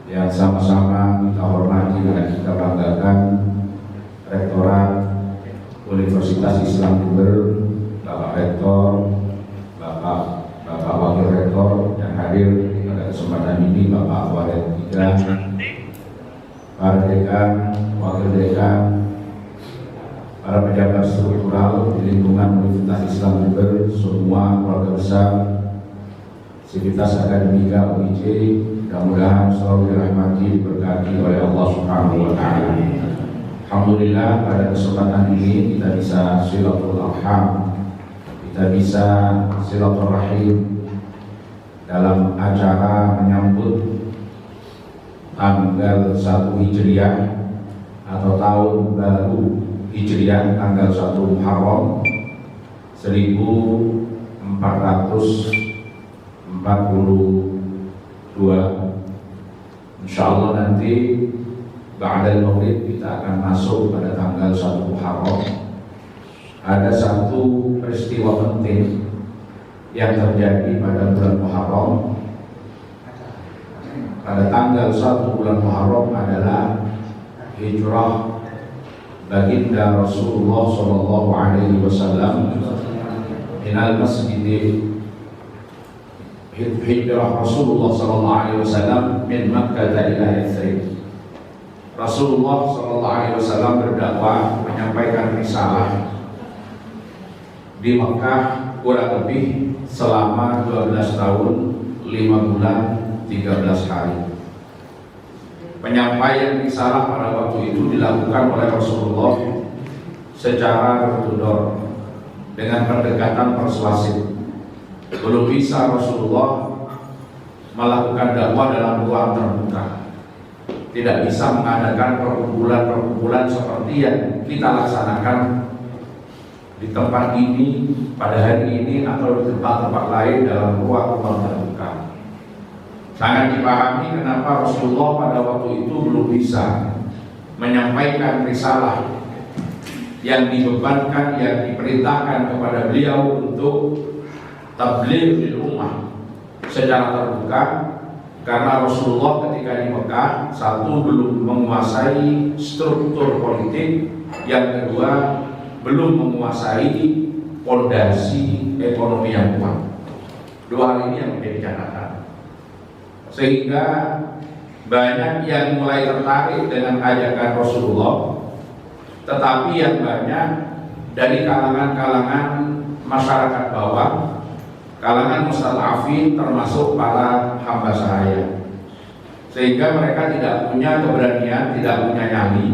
yang sama-sama kita hormati dan kita banggakan, Rektorat Universitas Islam Jember, Bapak Rektor, Bapak Wakil Rektor yang hadir pada kesempatan ini, Bapak Walid Tiga, para dekan, wakil dekan, para pejabat struktural di lingkungan Universitas Islam Jember, semua keluarga besar Sivitas Akademika UIJ, mudah-mudahan selalu dirahmati, diberkati oleh Allah Subhanahu wa Ta'ala. Alhamdulillah, pada kesempatan ini kita bisa silaturahim, kita bisa silaturahim dalam acara menyambut tanggal 1 Hijriah atau tahun baru Hijriah, tanggal 1 Muharram 1442. Insyaallah nanti ba'dal maghrib kita akan masuk pada tanggal 1 Muharram. Ada satu peristiwa penting yang terjadi pada bulan Muharram. Pada tanggal 1 bulan Muharram adalah hijrah baginda Rasulullah Shallallahu Alaihi Wasallam minal masjid, hijrah Rasulullah Shallallahu Alaihi Wasallam min Makkah ila Yathrib. Rasulullah Shallallahu Alaihi Wasallam berdakwah, menyampaikan risalah di Mekah kurang lebih selama 12 tahun 5 bulan 13 hari. Penyampaian risalah pada waktu itu dilakukan oleh Rasulullah secara tertutur dengan pendekatan persuasif. Belum bisa Rasulullah melakukan dakwah dalam ruang terbuka, tidak bisa mengadakan perkumpulan-perkumpulan seperti yang kita laksanakan di tempat ini pada hari ini atau di tempat-tempat lain dalam ruang terbuka. Sangat dipahami kenapa Rasulullah pada waktu itu belum bisa menyampaikan risalah yang dibebankan, yang diperintahkan kepada beliau untuk tabligh lil ummah secara terbuka, karena Rasulullah ketika di Mekah, satu, belum menguasai struktur politik, yang kedua belum menguasai fondasi ekonomi yang kuat. Dua hal ini yang menjadi catatan, sehingga banyak yang mulai tertarik dengan ajakan Rasulullah, tetapi yang banyak dari kalangan-kalangan masyarakat bawah, kalangan mustad'afin, termasuk para hamba sahaya, sehingga mereka tidak punya keberanian, tidak punya nyali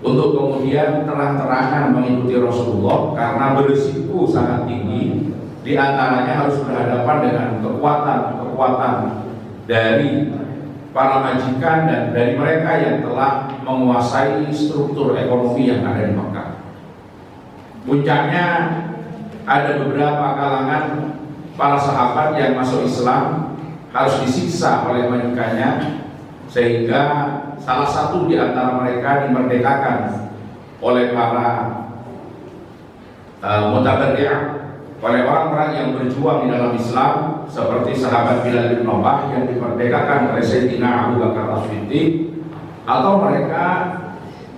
untuk kemudian terang-terangan mengikuti Rasulullah karena berisiko sangat tinggi. Di antaranya harus berhadapan dengan kekuatan dari para majikan dan dari mereka yang telah menguasai struktur ekonomi yang ada di Mekah. Puncaknya ada beberapa kalangan para sahabat yang masuk Islam harus disiksa oleh majikannya, sehingga salah satu di antara mereka dimerdekakan oleh para mutabarri'ah, oleh orang-orang yang berjuang di dalam Islam, seperti sahabat Bilal bin Rabah yang dimerdekakan oleh Sayyidina Abu Bakar As-Siddiq, atau mereka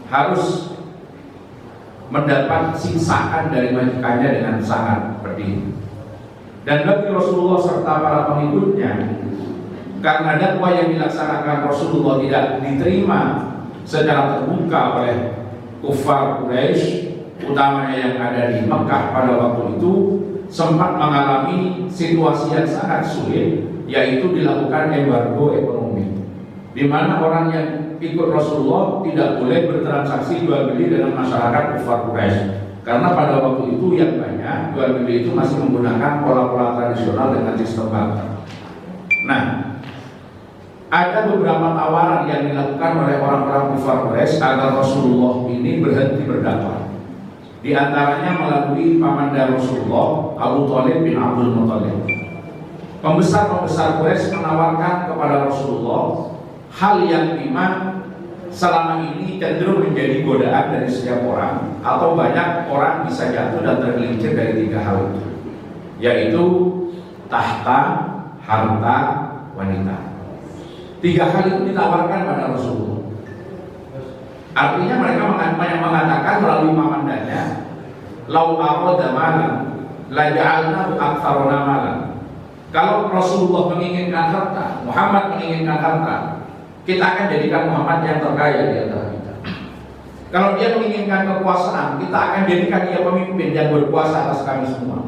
harus mendapat siksaan dari majikannya dengan sangat pedih. Dan bagi Rasulullah serta para pengikutnya, karena dakwah yang dilaksanakan Rasulullah tidak diterima secara terbuka oleh kufar Quraisy, utamanya yang ada di Mekah pada waktu itu, sempat mengalami situasi yang sangat sulit, yaitu dilakukan embargo ekonomi, di mana orang yang ikut Rasulullah tidak boleh bertransaksi jual beli dengan masyarakat kufar Quraisy, karena pada waktu itu yang banyak jual beli itu masih menggunakan pola-pola tradisional dengan sistem barter. Nah, ada beberapa tawaran yang dilakukan oleh orang-orang kufar Quraisy agar Rasulullah ini berhenti berdakwah. Di antaranya melalui pamanda Rasulullah, Abu Thalib bin Abdul Muthalib. Pembesar-pembesar Quraisy menawarkan kepada Rasulullah hal yang memang selama ini cenderung menjadi godaan dari setiap orang, atau banyak orang bisa jatuh dan tergelincir dari tiga hal itu, yaitu tahta, harta, wanita. 3 hal itu ditawarkan pada Rasulullah. Artinya mereka mengatakan melalui mamandanya, lau arada malan la ja'alnahu aktsaruna malan. Kalau Rasulullah menginginkan harta, Muhammad menginginkan harta, kita akan jadikan Muhammad yang terkaya di antara kita. Kalau dia menginginkan kekuasaan, kita akan jadikan dia pemimpin yang berkuasa atas kami semua.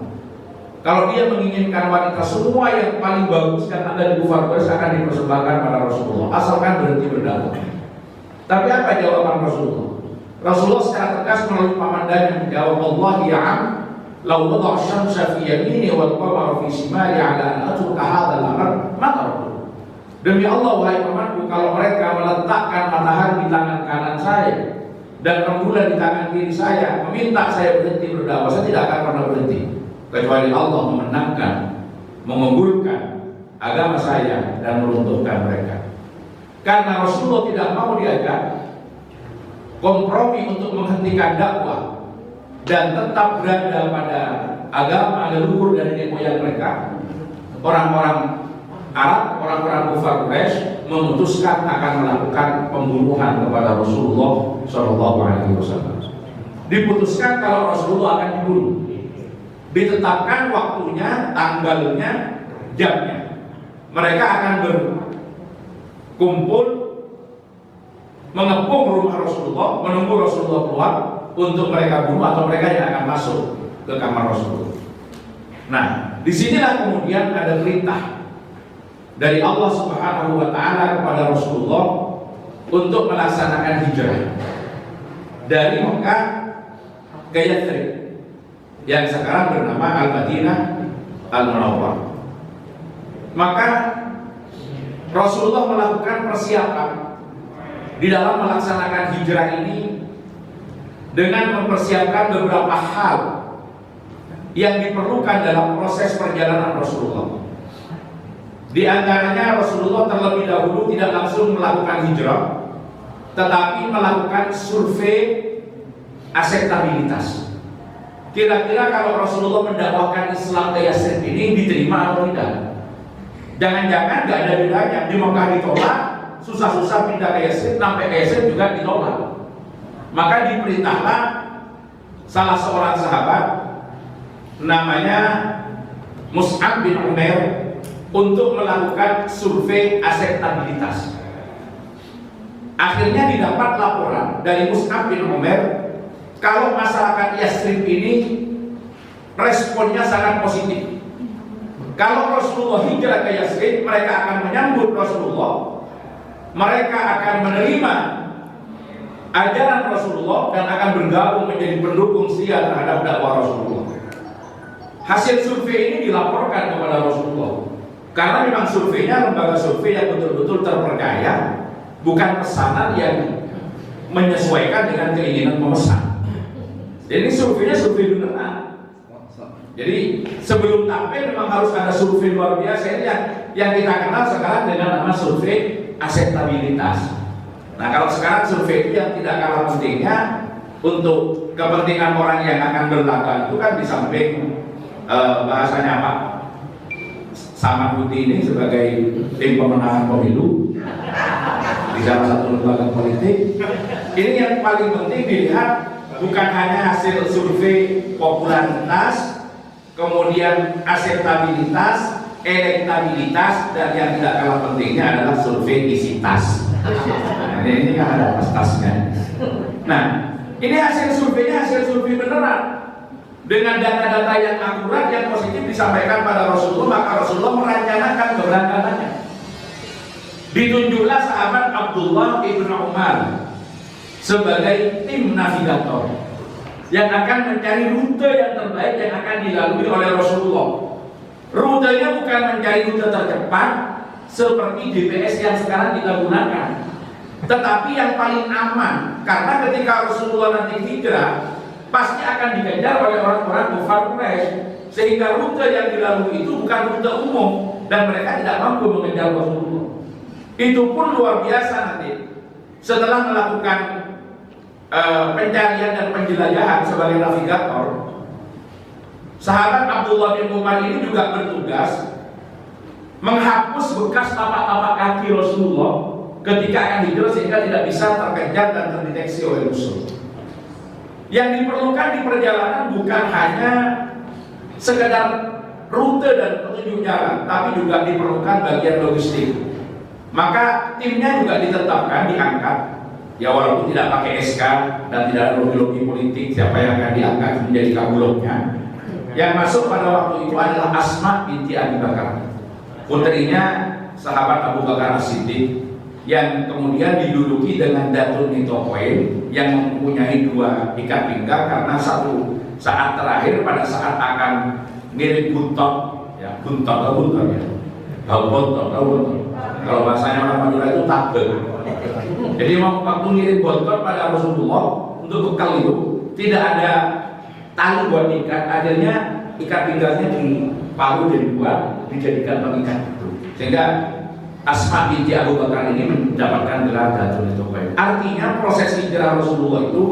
Kalau dia menginginkan wanita, semua yang paling bagus yang ada di kufar Quraisy akan dipersembahkan pada Rasulullah, asalkan berhenti berdakwah. Tapi apa jawaban Rasulullah? Rasulullah secara tegas melalui pamandannya menjawab, Allah ya'am lau wada'a syamsa fi yamini wal qamara fi shimali ala an atruka hadzal amr ma taraktu. Demi Allah wahai pamanku, kalau mereka meletakkan matahari di tangan kanan saya dan rembulan di tangan kiri saya, meminta saya berhenti berdakwah, saya tidak akan pernah berhenti kecuali Allah memenangkan, mengunggulkan agama saya dan meruntuhkan mereka. Karena Rasulullah tidak mau diajak kompromi untuk menghentikan dakwah dan tetap berada pada agama leluhur dan nenek moyang mereka, orang-orang Arab, orang-orang kufar Quraisy memutuskan akan melakukan pembunuhan kepada Rasulullah SAW. Diputuskan kalau Rasulullah akan dibunuh, ditetapkan waktunya, tanggalnya, jamnya. Mereka akan berkumpul mengepung rumah Rasulullah, menunggu Rasulullah keluar untuk mereka bunuh atau mereka yang akan masuk ke kamar Rasulullah. Nah, disinilah kemudian ada perintah dari Allah Subhanahu wa Ta'ala kepada Rasulullah untuk melaksanakan hijrah dari Mekah ke Yathrib yang sekarang bernama Al-Madinah Al-Munawwarah. Maka Rasulullah melakukan persiapan di dalam melaksanakan hijrah ini dengan mempersiapkan beberapa hal yang diperlukan dalam proses perjalanan Rasulullah. Di antaranya Rasulullah terlebih dahulu tidak langsung melakukan hijrah, tetapi melakukan survei akseptabilitas. Kira-kira kalau Rasulullah mendakwahkan Islam ke Yathrib ini diterima atau tidak? Jangan-jangan nggak ada bedanya, di Mekah ditolak, susah-susah pindah ke Yathrib, sampai ke Yathrib juga ditolak. Maka diperintahlah salah seorang sahabat namanya Mus'ab bin Umair untuk melakukan survei akseptabilitas. Akhirnya didapat laporan dari Mus'ab bin Umair kalau masyarakat Yathrib ini responnya sangat positif. Kalau Rasulullah hijrah ke Yathrib, mereka akan menyambut Rasulullah, mereka akan menerima ajaran Rasulullah dan akan bergabung menjadi pendukung setia terhadap dakwah Rasulullah. Hasil survei ini dilaporkan kepada Rasulullah. Karena memang surveinya lembaga survei yang betul-betul terpercaya, bukan pesanan yang menyesuaikan dengan keinginan pemesan. Jadi surveinya survei beneran. Jadi sebelum tampil memang harus ada survei luar biasa yang kita kenal sekarang dengan nama survei akseptabilitas. Nah, kalau sekarang survei itu yang tidak kalah pentingnya untuk kepentingan orang yang akan berlaga itu kan di samping bahasanya Pak Samad Putih ini sebagai tim pemenangan pemilu di salah satu lembaga politik, ini yang paling penting dilihat bukan hanya hasil survei popularitas, kemudian akseptabilitas, elektabilitas, dan yang tidak kalah pentingnya adalah survei isi tas. Nah, ini kan ada tas-tasnya. Nah, ini hasil surveinya hasil survei beneran. Dengan data-data yang akurat, yang positif disampaikan pada Rasulullah, maka Rasulullah merencanakan keberangkatannya. Ditunjuklah sahabat Abdullah ibn Umar sebagai tim navigator yang akan mencari rute yang terbaik yang akan dilalui oleh Rasulullah. Rutenya bukan mencari rute tercepat seperti GPS yang sekarang kita gunakan, tetapi yang paling aman, karena ketika Rasulullah nanti hijrah pasti akan dikejar oleh orang-orang kufar Quraisy, sehingga rute yang dilalui itu bukan rute umum dan mereka tidak mampu mengejar Rasulullah. Itu pun luar biasa nanti setelah melakukan pencarian dan penjelajahan sebagai navigator. Sahabat Abdullah bin Umar ini juga bertugas menghapus bekas tapak-tapak kaki Rasulullah ketika akan hijrah sehingga tidak bisa terkejar dan terdeteksi oleh musuh. Yang diperlukan di perjalanan bukan hanya sekedar rute dan petunjuk jalan, tapi juga diperlukan bagian logistik. Maka timnya juga ditetapkan, diangkat. Ya walaupun tidak pakai SK dan tidak ada lobby-lobby politik siapa yang akan diangkat menjadi kabuloknya. Yang masuk pada waktu itu adalah Asma binti Abi Bakar, putrinya sahabat Abu Bakar As-Siddiq, yang kemudian diduduki dengan Datun Nitokoin yang mempunyai 2 ikat pinggang karena satu saat terakhir pada saat akan ngirim buntot, ya buntot ya, kalau bahasanya orang Madura itu takbe. Jadi waktu ngirim buntot pada Rasulullah untuk bekal itu tidak ada tali buat ikat, akhirnya ikat pinggangnya diparuh dan dibuat dijadikan pengikat itu, sehingga Asma binti Abu Bakar ini mendapatkan gelar Datun Nitokoin. Artinya proses hijrah Rasulullah itu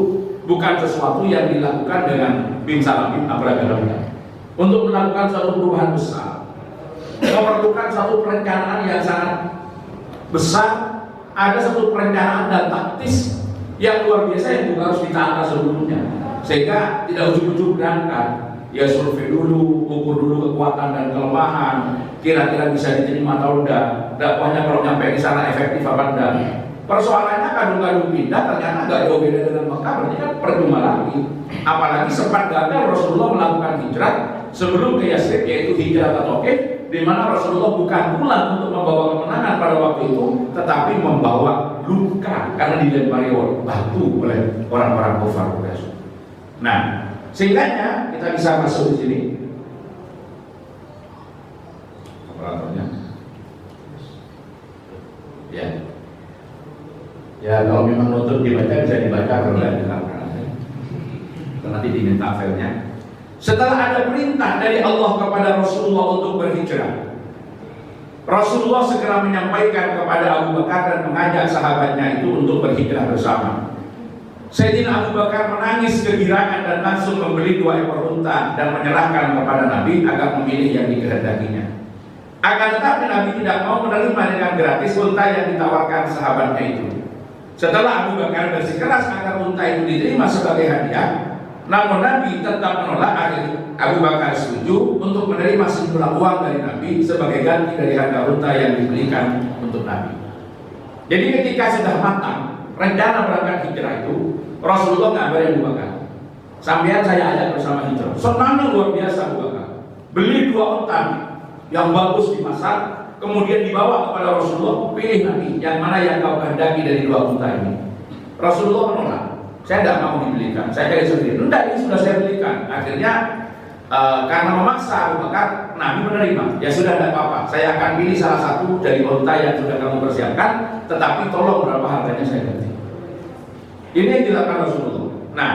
bukan sesuatu yang dilakukan dengan bim salam bim abragadabrag. Untuk melakukan suatu perubahan besar memerlukan satu perencanaan yang sangat besar, ada satu perencanaan dan taktis yang luar biasa yang juga harus ditata sebelumnya, sehingga tidak ujuk-ujuk berangkat. Ya survei dulu, ukur dulu kekuatan dan kelemahan, kira-kira bisa diterima atau enggak, dakwahnya kalau nyampe di sana efektif apa enggak. Persoalannya kadung-kadung pindah ternyata enggak jauh beda dengan Mekah, berarti kan percuma lagi. Apalagi sempat gagal Rasulullah melakukan hijrah sebelum ke Yasrib, yaitu hijrah ke Taif, di mana Rasulullah bukan pulang untuk membawa kemenangan pada waktu itu, tetapi membawa luka karena dilempari batu oleh orang-orang kafir Quraisy. Nah, sehingga kita bisa masuk di sini. Operatornya. Ya kalau memang nutut dibaca bisa dibaca, kalau tidak dilakukan. Nanti diminta filenya. Setelah ada perintah dari Allah kepada Rasulullah untuk berhijrah, Rasulullah segera menyampaikan kepada Abu Bakar dan mengajak sahabatnya itu untuk berhijrah bersama. Sayyidina Abu Bakar menangis kegirangan dan langsung membeli 2 ekor unta dan menyerahkan kepada Nabi agar memilih yang dikehendakinya. Akan tetapi Nabi tidak mau menerima dengan gratis unta yang ditawarkan sahabatnya itu. Setelah Abu Bakar bersikeras agar unta itu diterima sebagai hadiah, namun Nabi tetap menolak. Akhirnya Abu Bakar setuju untuk menerima sejumlah uang dari Nabi sebagai ganti dari harga unta yang dibelikan untuk Nabi. Jadi ketika sudah matang rencana berangkat hijrah itu, Rasulullah ngabarin Abu Bakar, sampean saya ajak bersama hijrah. Senangnya luar biasa Abu Bakar. Beli 2 unta yang bagus dimasak, kemudian dibawa kepada Rasulullah, pilih Nabi yang mana yang kau kehendaki dari 2 unta ini. Rasulullah menolak, saya tidak mau dibelikan, saya cari sendiri. Enggak, ini sudah saya belikan. Akhirnya karena memaksa Abu Bakar, Nabi menerima. Ya sudah, tidak apa-apa, saya akan pilih salah satu dari unta yang sudah kamu persiapkan, tetapi tolong berapa harganya saya ganti. Ini yang dilakukan Rasulullah. Nah,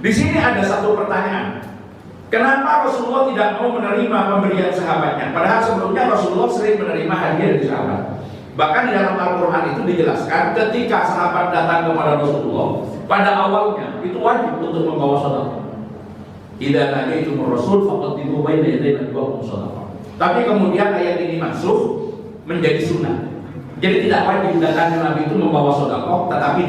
di sini ada satu pertanyaan. Kenapa Rasulullah tidak mau menerima pemberian sahabatnya? Padahal sebelumnya Rasulullah sering menerima hadiah dari sahabat. Bahkan di dalam Al-Quran itu dijelaskan ketika sahabat datang kepada Rasulullah, pada awalnya itu wajib untuk membawa sedekah. Idza najaitumur rasul faqaddimu baina yaday najwaakum shadaqah. Tapi kemudian ayat ini masuk menjadi sunnah. Jadi tidak wajib datang ke Nabi itu membawa sedekah, tetapi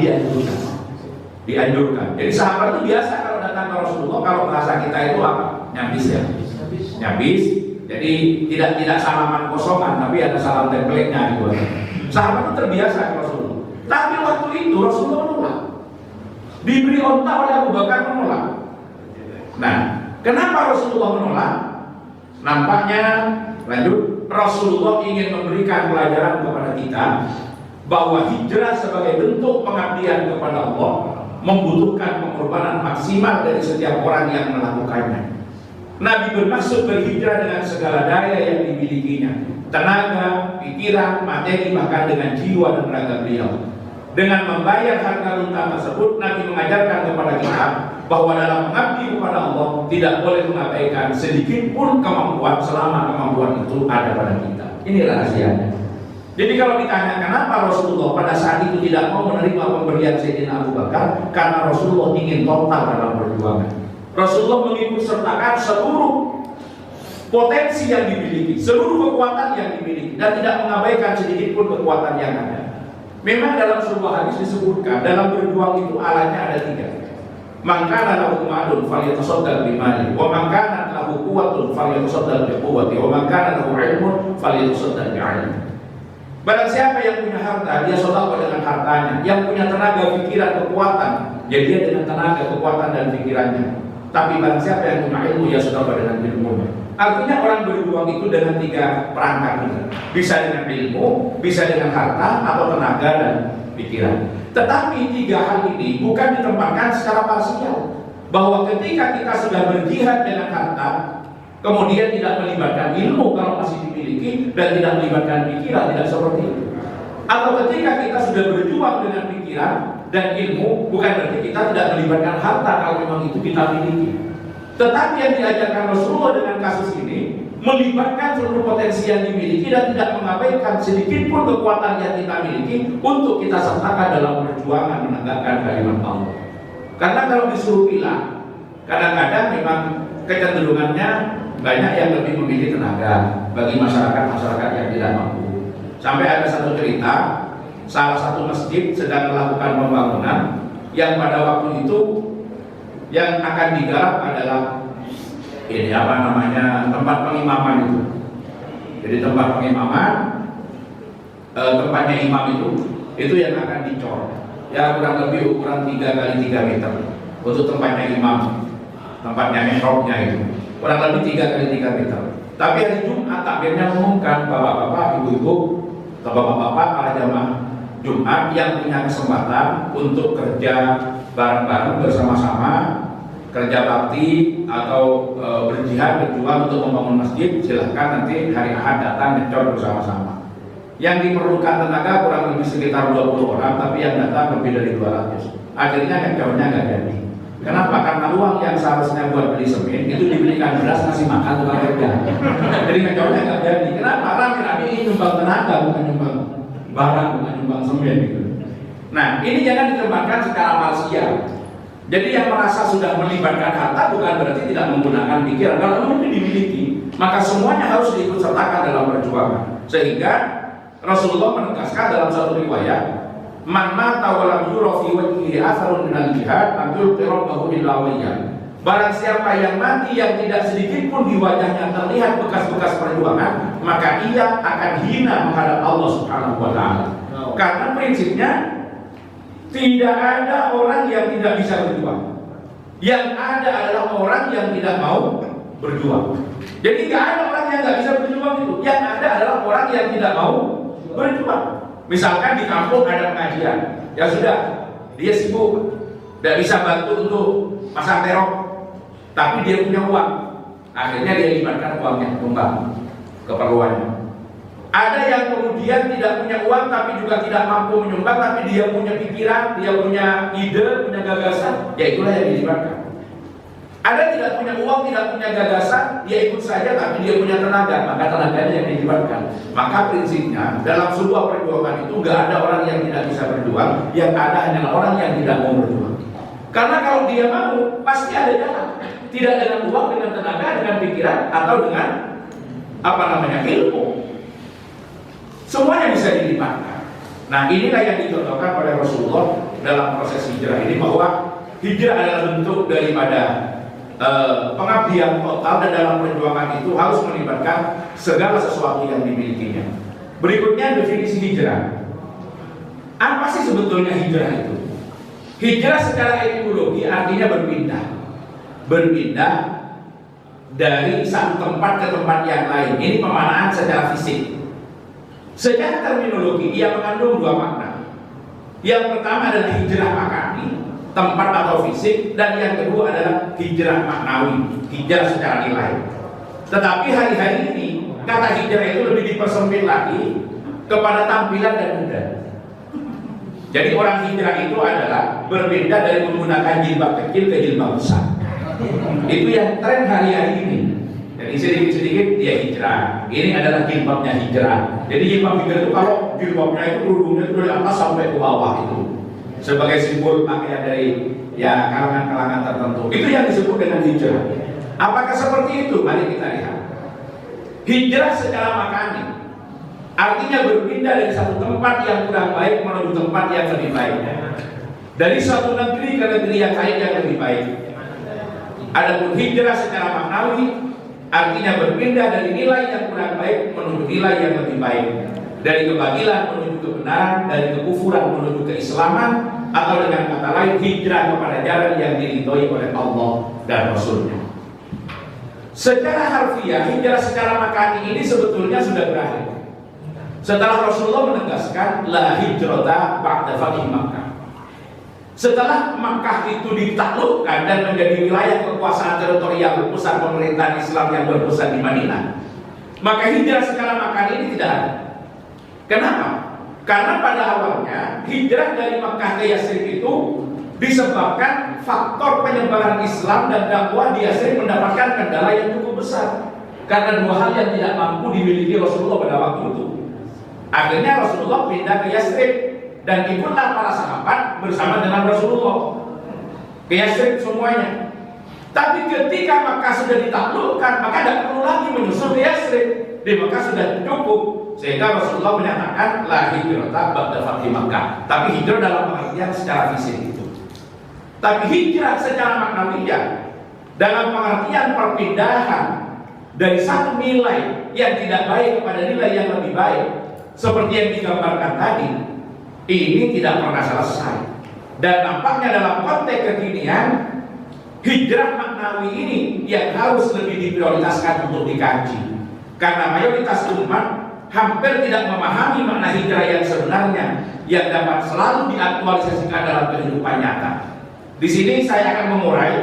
dianjurkan. Jadi sahabat itu biasa kalau datang ke Rasulullah, kalau bahasa kita itu apa? Nyabis ya. Nyabis. Jadi tidak salaman kosongan, tapi ada salam template-nya gitu. Sahabat itu terbiasa ke Rasulullah. Tapi waktu itu Rasulullah menolak. Diberi onta oleh Abu Bakar, menolak. Nah, kenapa Rasulullah menolak? Nampaknya, lanjut, Rasulullah ingin memberikan pelajaran kepada kita bahwa hijrah sebagai bentuk pengabdian kepada Allah membutuhkan pengorbanan maksimal dari setiap orang yang melakukannya. Nabi bermaksud berhijrah dengan segala daya yang dimilikinya, tenaga, pikiran, materi, bahkan dengan jiwa dan raga beliau. Dengan membayar harga unta tersebut, Nabi mengajarkan kepada kita bahwa dalam mengabdi kepada Allah tidak boleh mengabaikan sedikit pun kemampuan selama kemampuan itu ada pada kita. Ini rahasianya. Jadi kalau ditanya kenapa Rasulullah pada saat itu tidak mau menerima pemberian Sayyidina Abu Bakar, karena Rasulullah ingin total dalam perjuangan. Rasulullah mengikut sertakan seluruh potensi yang dimiliki, seluruh kekuatan yang dimiliki, dan tidak mengabaikan sedikit pun kekuatan yang ada. Memang dalam sebuah hadis disebutkan, dalam berjuang itu alatnya ada 3. Man kana lahu ma'dun falyatasaddaq bimali, wa man kana lahu quwwatun falyatasaddaq biquwwati, wa man kana lahu 'ilmun falyatasaddaq bi'ilmi. Barang siapa yang punya harta, dia sedekah dengan hartanya. Yang punya tenaga, pikiran, kekuatan, ya dia dengan tenaga, kekuatan dan pikirannya. Tapi barang siapa yang punya ilmu, ya sedekah dengan ilmunya. Artinya orang berjuang itu dengan 3 perangkat ini. Bisa dengan ilmu, bisa dengan harta atau tenaga dan pikiran. Tetapi 3 hal ini bukan ditempatkan secara parsial. Bahwa ketika kita sudah berjihad dengan harta, kemudian tidak melibatkan ilmu kalau masih dimiliki, dan tidak melibatkan pikiran, tidak seperti itu. Atau ketika kita sudah berjuang dengan pikiran dan ilmu, bukan berarti kita tidak melibatkan harta kalau memang itu kita miliki. Tetapi yang diajarkan Rasulullah dengan kasus ini melibatkan seluruh potensi yang dimiliki dan tidak mengabaikan sedikit pun kekuatan yang kita miliki untuk kita sertakan dalam perjuangan menegakkan kalimat Allah. Karena kalau disuruh pilih, kadang-kadang memang kecenderungannya banyak yang lebih memilih tenaga bagi masyarakat yang tidak mampu. Sampai ada satu cerita, salah satu masjid sedang melakukan pembangunan yang pada waktu itu yang akan digarap adalah ini tempat pengimaman itu. Jadi tempat pengimaman, tempatnya imam itu yang akan dicor. Ya kurang lebih ukuran 3 kali 3 meter untuk tempatnya imam, tempatnya mihrabnya itu kurang lebih 3 kali 3 meter. Tapi hari Jumat takbirnya mengumumkan bapak-bapak, ibu-ibu, bapak-bapak para jamaah Jumat yang punya kesempatan untuk kerja bareng-bareng bersama-sama, kerja bakti atau berjihad, berjuang untuk membangun masjid, silahkan nanti hari Ahad datang ngecor bersama-sama. Yang diperlukan tenaga kurang lebih sekitar 20 orang, tapi yang datang lebih dari 200. Akhirnya ngecornya nggak jadi. Kenapa? Karena uang yang seharusnya buat beli semen itu dibelikan beras, ngasih makan tukang kerja. Jadi ngecornya nggak jadi. Kenapa? Rame-rame ini nyumbang tenaga, bukan nyumbang barang, bukan nyumbang semen gitu. Nah, ini jangan ditempatkan secara parsial. Jadi yang merasa sudah melibatkan harta bukan berarti tidak menggunakan pikiran. Kalau itu dimiliki, maka semuanya harus diikut sertakan dalam perjuangan. Sehingga Rasulullah menegaskan dalam satu riwayat, man mata wa lam yura fi wajhihi atharun minal jihad lam yulqirahu illa wayyan. Barang siapa yang mati yang tidak sedikit pun di wajahnya terlihat bekas-bekas perjuangan, maka ia akan hina menghadap Allah Subhanahu wa taala. Karena prinsipnya tidak ada orang yang tidak bisa berjuang. Yang ada adalah orang yang tidak mau berjuang. Jadi nggak ada orang yang nggak bisa berjuang itu. Yang ada adalah orang yang tidak mau berjuang. Misalkan di kampung ada pengajian, ya sudah, dia sibuk, tidak bisa bantu untuk pasang terok, tapi dia punya uang, akhirnya dia libatkan uangnya kembang keperluannya. Ada yang kemudian tidak punya uang tapi juga tidak mampu menyumbang, tapi dia punya pikiran, dia punya ide, punya gagasan, ya itulah yang dilibatkan. Ada tidak punya uang, tidak punya gagasan, dia ikut saja tapi dia punya tenaga, maka tenaganya yang dilibatkan. Maka prinsipnya dalam sebuah perjuangan itu nggak ada orang yang tidak bisa berjuang, yang ada hanyalah orang yang tidak mau berjuang. Karena kalau dia mau, pasti ada jalan. Tidak dengan uang, dengan tenaga, dengan pikiran, atau dengan ilmu. Semuanya bisa dilibatkan. Nah, inilah yang dicontohkan oleh Rasulullah dalam proses hijrah ini, bahwa hijrah adalah bentuk daripada pengabdian total, dan dalam perjuangan itu harus melibatkan segala sesuatu yang dimilikinya. Berikutnya definisi hijrah. Apa sih sebetulnya hijrah itu? Hijrah secara etimologi artinya berpindah. Berpindah dari satu tempat ke tempat yang lain. Ini pemaknaan secara fisik. Secara terminologi ia mengandung 2 makna. Yang pertama adalah hijrah makani, tempat atau fisik, dan yang kedua adalah hijrah maknawi, hijrah secara nilai. Tetapi hari-hari ini kata hijrah itu lebih dipersempit lagi kepada tampilan dan mudah. Jadi orang hijrah itu adalah berbeda dari menggunakan jilbab kecil ke jilbab besar. Itu yang tren hari-hari ini. Jadi sedikit-sedikit dia hijrah. Ini adalah jilbabnya hijrah. Jadi jilbab hijrah itu kalau jilbabnya itu kerudungnya itu dari atas sampai ke bawah itu, sebagai simbol pakaian dari kalangan-kalangan tertentu. Itu yang disebut dengan hijrah. Apakah seperti itu? Mari kita lihat. Hijrah secara makani artinya berpindah dari satu tempat yang kurang baik menuju tempat yang lebih baik, dari suatu negeri ke negeri yang lain yang lebih baik. Adapun hijrah secara maknawi artinya berpindah dari nilai yang kurang baik menuju nilai yang lebih baik, dari kebajikan menuju kebenaran, dari kekufuran menuju keislaman, atau dengan kata lain hijrah kepada jalan yang diridhoi oleh Allah dan Rasulnya. Secara harfiah, hijrah secara makani ini sebetulnya sudah berakhir setelah Rasulullah menegaskan la hijrata ba'da fathi Makkah. Setelah Makkah itu ditaklukkan dan menjadi wilayah kekuasaan teritorial pusat pemerintahan Islam yang berpusat di Madinah, maka hijrah secara makani ini tidak ada. Kenapa? Karena pada awalnya hijrah dari Makkah ke Yathrib itu disebabkan faktor penyebaran Islam dan dakwah di Yathrib mendapatkan kendala yang cukup besar karena dua hal yang tidak mampu dimiliki Rasulullah pada waktu itu. Akhirnya Rasulullah pindah ke Yathrib dan ikutlah para sahabat bersama dengan Rasulullah ke Yathrib semuanya. Tapi ketika Makkah sudah ditaklukkan, maka tidak perlu lagi menyusul ke Yathrib. Di Makkah sudah cukup, sehingga Rasulullah menyatakan la hijrata ba'da fathi Makkah. Tapi hijrah dalam pengertian secara fisik itu. Tapi hijrah secara maknawiyah dalam pengertian perpindahan dari satu nilai yang tidak baik kepada nilai yang lebih baik, seperti yang digambarkan tadi, ini tidak pernah selesai. Dan nampaknya dalam konteks kekinian, hijrah maknawi ini yang harus lebih diprioritaskan untuk dikaji, karena mayoritas umat hampir tidak memahami makna hijrah yang sebenarnya yang dapat selalu diaktualisasikan dalam kehidupan nyata. Di sini saya akan mengurai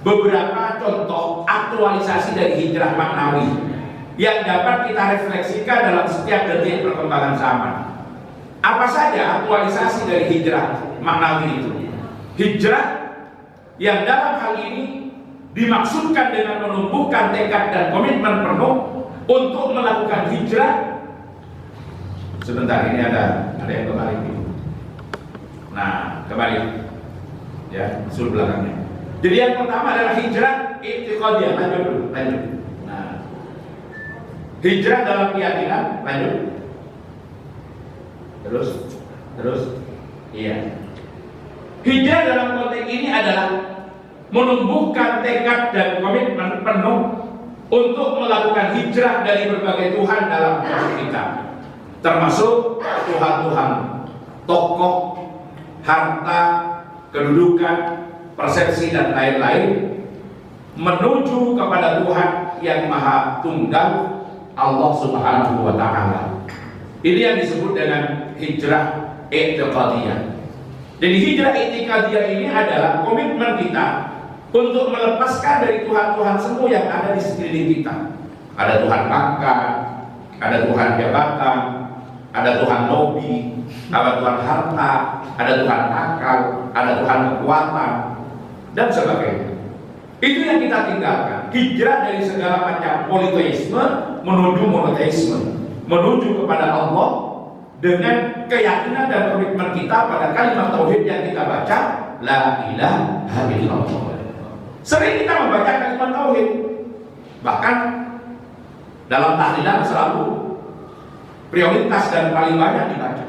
beberapa contoh aktualisasi dari hijrah maknawi yang dapat kita refleksikan dalam setiap detik perkembangan zaman. Apa saja aktualisasi dari hijrah maknawi itu? Hijrah yang dalam hal ini dimaksudkan dengan menumbuhkan tekad dan komitmen penuh untuk melakukan hijrah. Sebentar, ini ada yang kembali. Nah, kembali. Ya, usul belakangnya. Jadi yang pertama adalah hijrah i'tiqadiyah. Lanjut dulu, lanjut. Nah, hijrah dalam keyakinan, lanjut. Terus, iya. Hijrah dalam konteks ini adalah menumbuhkan tekad dan komitmen penuh untuk melakukan hijrah dari berbagai Tuhan dalam hidup kita, termasuk Tuhan-Tuhan, tokoh, harta, kedudukan, persepsi dan lain-lain, menuju kepada Tuhan yang Maha Tunggal, Allah Subhanahu wa Ta'ala. Ini yang disebut dengan hijrah i'tiqadiyah. Jadi hijrah i'tiqadiyah ini adalah komitmen kita untuk melepaskan dari Tuhan-Tuhan semua yang ada di sekeliling kita. Ada Tuhan pangkat, ada Tuhan jabatan, ada Tuhan lobi, ada Tuhan harta, ada Tuhan akal, ada Tuhan kekuatan, dan sebagainya. Itu yang kita tinggalkan. Hijrah dari segala macam politeisme menuju monoteisme, menuju kepada Allah dengan keyakinan dan komitmen kita pada kalimat tauhid yang kita baca, la ilaha illallah. Sering kita membaca kalimat tauhid, bahkan dalam tahlilan selalu prioritas dan paling banyak dibaca.